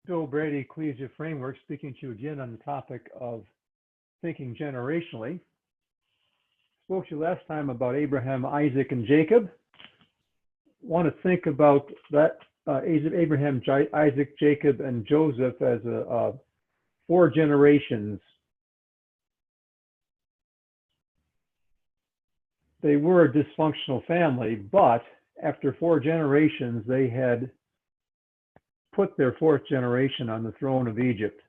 Bill Brady, Ecclesia Framework, speaking to you again on the topic of thinking generationally. Spoke to you last time about Abraham, Isaac, and Jacob. Want to think about that Abraham, Isaac, Jacob, and Joseph as four generations. They were a dysfunctional family, but after four generations, they had put their fourth generation on the throne of Egypt.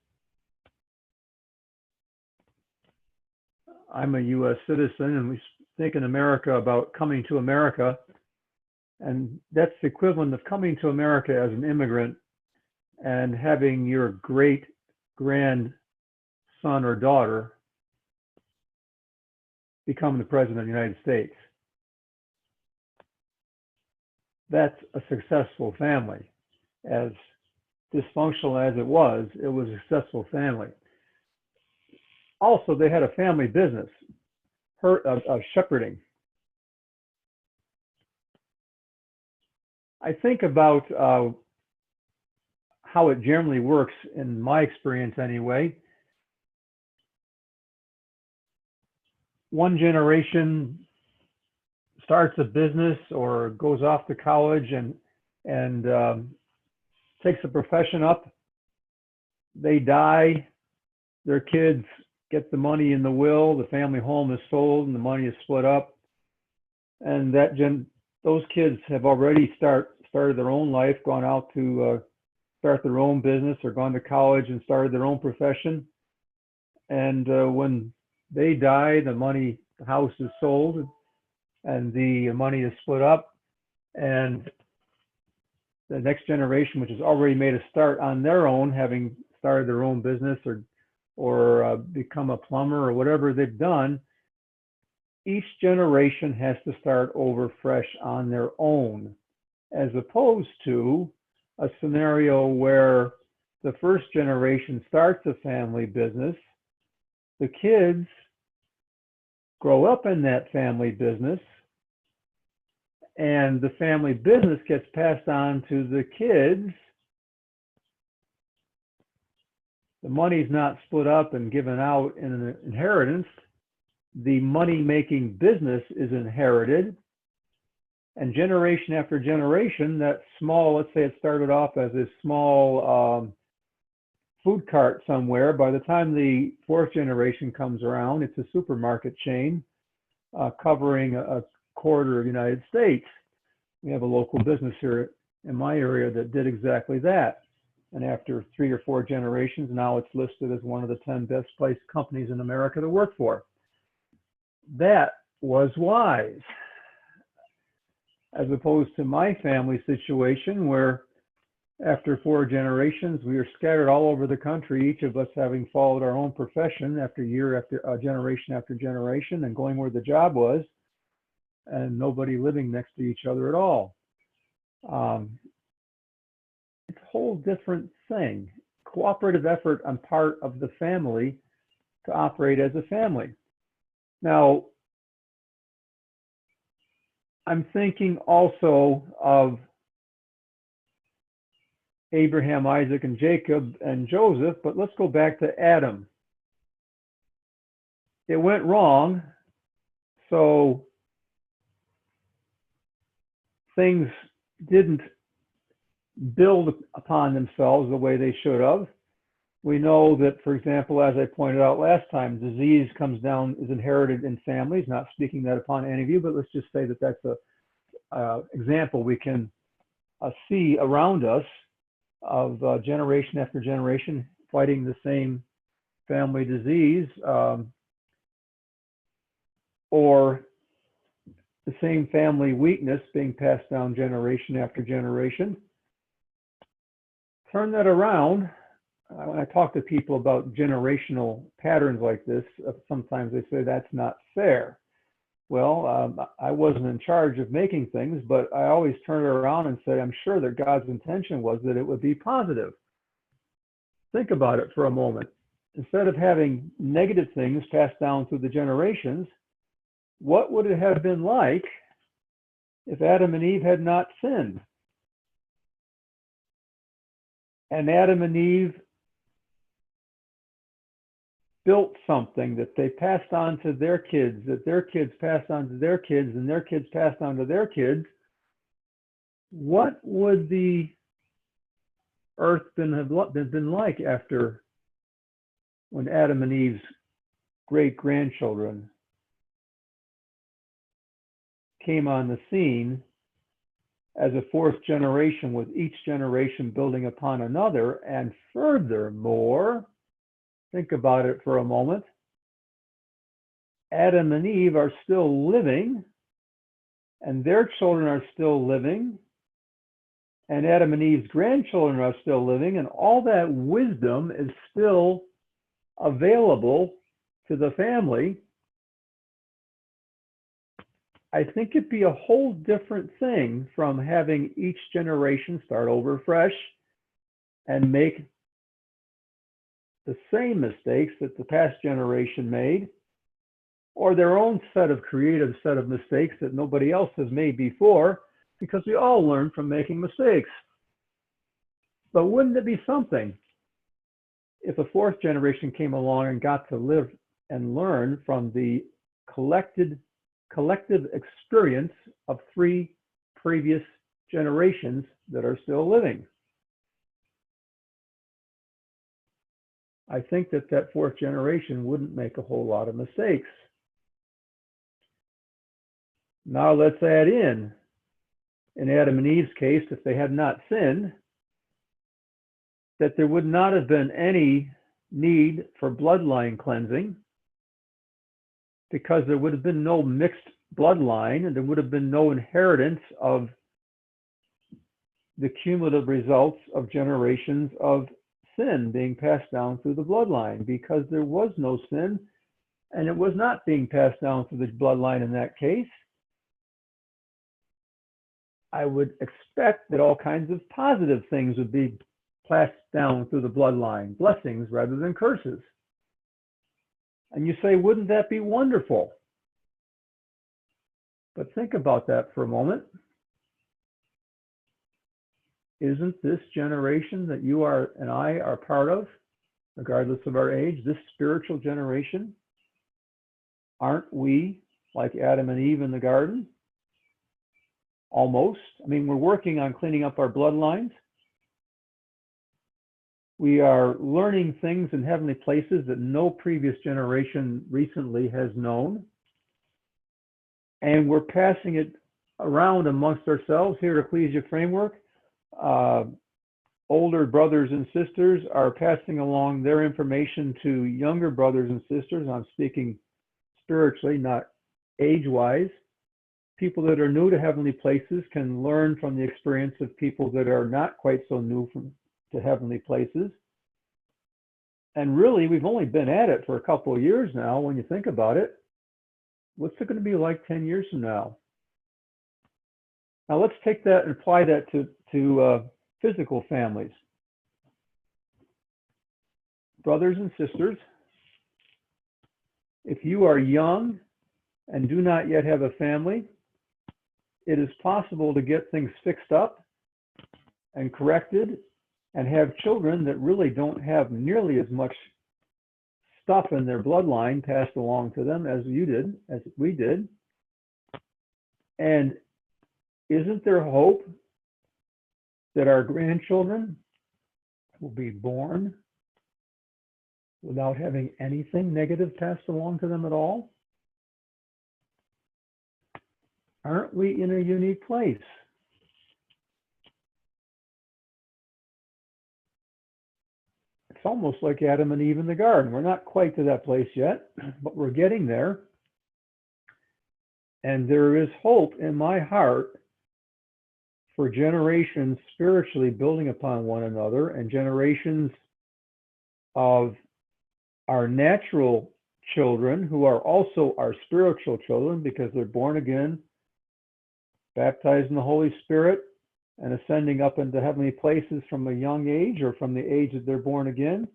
I'm a U.S. citizen, and we think in America about coming to America, and that's the equivalent of coming to America as an immigrant and having your great grandson or daughter become the president of the United States. That's a successful family. As dysfunctional as it was a successful family. Also, they had a family business, shepherding. I think about how it generally works in my experience anyway. One generation starts a business or goes off to college and takes a profession up. They die. Their kids get the money in the will. The family home is sold and the money is split up. And those kids have already started their own life, gone out to start their own business or gone to college and started their own profession. And when they die, the house is sold and the money is split up. And the next generation, which has already made a start on their own, having started their own business or become a plumber or whatever they've done, each generation has to start over fresh on their own, as opposed to a scenario where the first generation starts a family business, the kids grow up in that family business, and the family business gets passed on to the kids. The money's not split up and given out in an inheritance. The money-making business is inherited. And generation after generation, that small, let's say it started off as a small food cart somewhere. By the time the fourth generation comes around, it's a supermarket chain covering a quarter of the United States. We have a local business here in my area that did exactly that. And after 3 or 4 generations, now it's listed as one of the 10 best placed companies in America to work for. That was wise, as opposed to my family situation where after 4 generations, we are scattered all over the country, each of us having followed our own profession after generation after generation and going where the job was, and nobody living next to each other at all. It's a whole different thing. Cooperative effort on part of the family to operate as a family. Now, I'm thinking also of Abraham, Isaac, and Jacob, and Joseph, but let's go back to Adam. It went wrong, so things didn't build upon themselves the way they should have. We know that, for example, as I pointed out last time, disease is inherited in families. Not speaking that upon any of you, but let's just say that that's an example we can see around us of generation after generation fighting the same family disease or the same family weakness being passed down generation after generation. Turn that around. When I talk to people about generational patterns like this, sometimes they say that's not fair. Well, I wasn't in charge of making things, but I always turn it around and say, I'm sure that God's intention was that it would be positive. Think about it for a moment. Instead of having negative things passed down through the generations, what would it have been like if Adam and Eve had not sinned? and Adam and Eve built something that they passed on to their kids, that their kids passed on to their kids, and their kids passed on to their kids, what would the earth have been like after, when Adam and Eve's great-grandchildren came on the scene as a fourth generation, with each generation building upon another? And furthermore, think about it for a moment, Adam and Eve are still living, and their children are still living, and Adam and Eve's grandchildren are still living, and all that wisdom is still available to the family. I think it'd be a whole different thing from having each generation start over fresh and make the same mistakes that the past generation made, or their own creative set of mistakes that nobody else has made before, because we all learn from making mistakes. But wouldn't it be something if a fourth generation came along and got to live and learn from the collective experience of 3 previous generations that are still living? I think that fourth generation wouldn't make a whole lot of mistakes. Now let's add in Adam and Eve's case, if they had not sinned, that there would not have been any need for bloodline cleansing, because there would have been no mixed bloodline, and there would have been no inheritance of the cumulative results of generations of sin being passed down through the bloodline, because there was no sin, and it was not being passed down through the bloodline in that case. I would expect that all kinds of positive things would be passed down through the bloodline, blessings rather than curses. And you say, wouldn't that be wonderful? But think about that for a moment. Isn't this generation that you are and I are part of, regardless of our age, this spiritual generation, aren't we like Adam and Eve in the garden? Almost. I mean, we're working on cleaning up our bloodlines. We are learning things in heavenly places that no previous generation recently has known. And we're passing it around amongst ourselves here at Ecclesia Framework. Older brothers and sisters are passing along their information to younger brothers and sisters. I'm speaking spiritually, not age-wise. People that are new to heavenly places can learn from the experience of people that are not quite so new to heavenly places. And really, we've only been at it for a couple of years now, when you think about it. What's it going to be like 10 years from now? Now let's take that and apply that to physical families. Brothers and sisters, if you are young and do not yet have a family, it is possible to get things fixed up and corrected and have children that really don't have nearly as much stuff in their bloodline passed along to them as we did. And isn't there hope that our grandchildren will be born without having anything negative passed along to them at all? Aren't we in a unique place? It's almost like Adam and Eve in the garden. We're not quite to that place yet, but we're getting there. And there is hope in my heart for generations spiritually building upon one another, and generations of our natural children who are also our spiritual children, because they're born again, baptized in the Holy Spirit, and ascending up into heavenly places from a young age, or from the age that they're born again.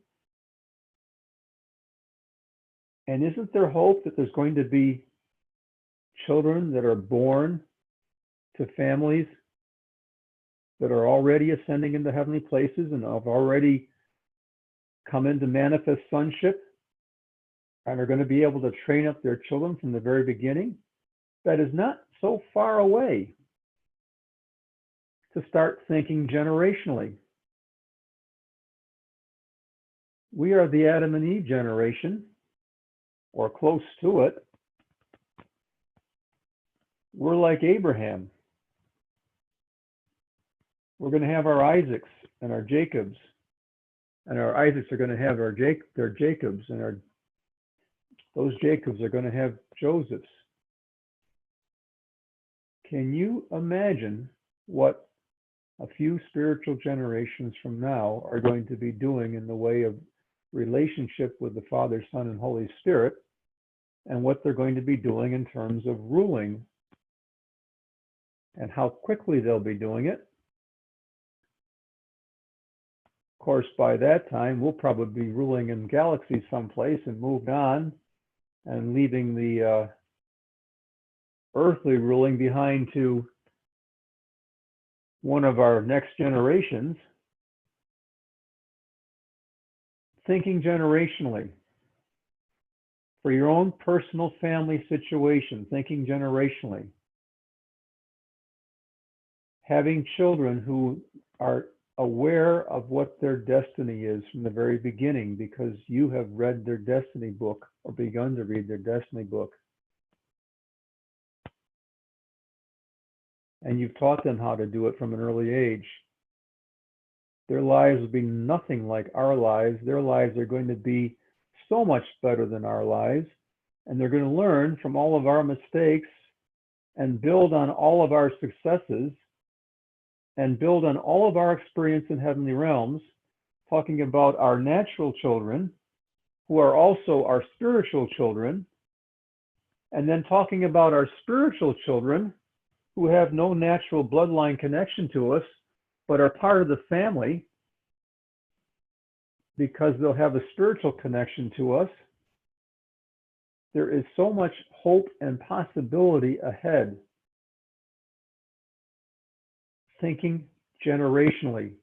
And isn't there hope that there's going to be children that are born to families that are already ascending into heavenly places and have already come into manifest sonship and are going to be able to train up their children from the very beginning, that is not so far away to start thinking generationally. We are the Adam and Eve generation, or close to it. We're like Abraham. We're going to have our Isaacs and our Jacobs, and our Isaacs are going to have their Jacobs, and those Jacobs are going to have Josephs. Can you imagine what a few spiritual generations from now are going to be doing in the way of relationship with the Father, Son, and Holy Spirit, and what they're going to be doing in terms of ruling, and how quickly they'll be doing it? Of course, by that time, we'll probably be ruling in galaxies someplace and moved on and leaving the earthly ruling behind to one of our next generations. Thinking generationally. For your own personal family situation, thinking generationally. Having children who are aware of what their destiny is from the very beginning because you have read their destiny book or begun to read their destiny book. And you've taught them how to do it from an early age. Their lives will be nothing like our lives. Their lives are going to be so much better than our lives. And they're going to learn from all of our mistakes and build on all of our successes and build on all of our experience in heavenly realms, talking about our natural children, who are also our spiritual children, and then talking about our spiritual children, who have no natural bloodline connection to us, but are part of the family because they'll have a spiritual connection to us. There is so much hope and possibility ahead. Thinking generationally.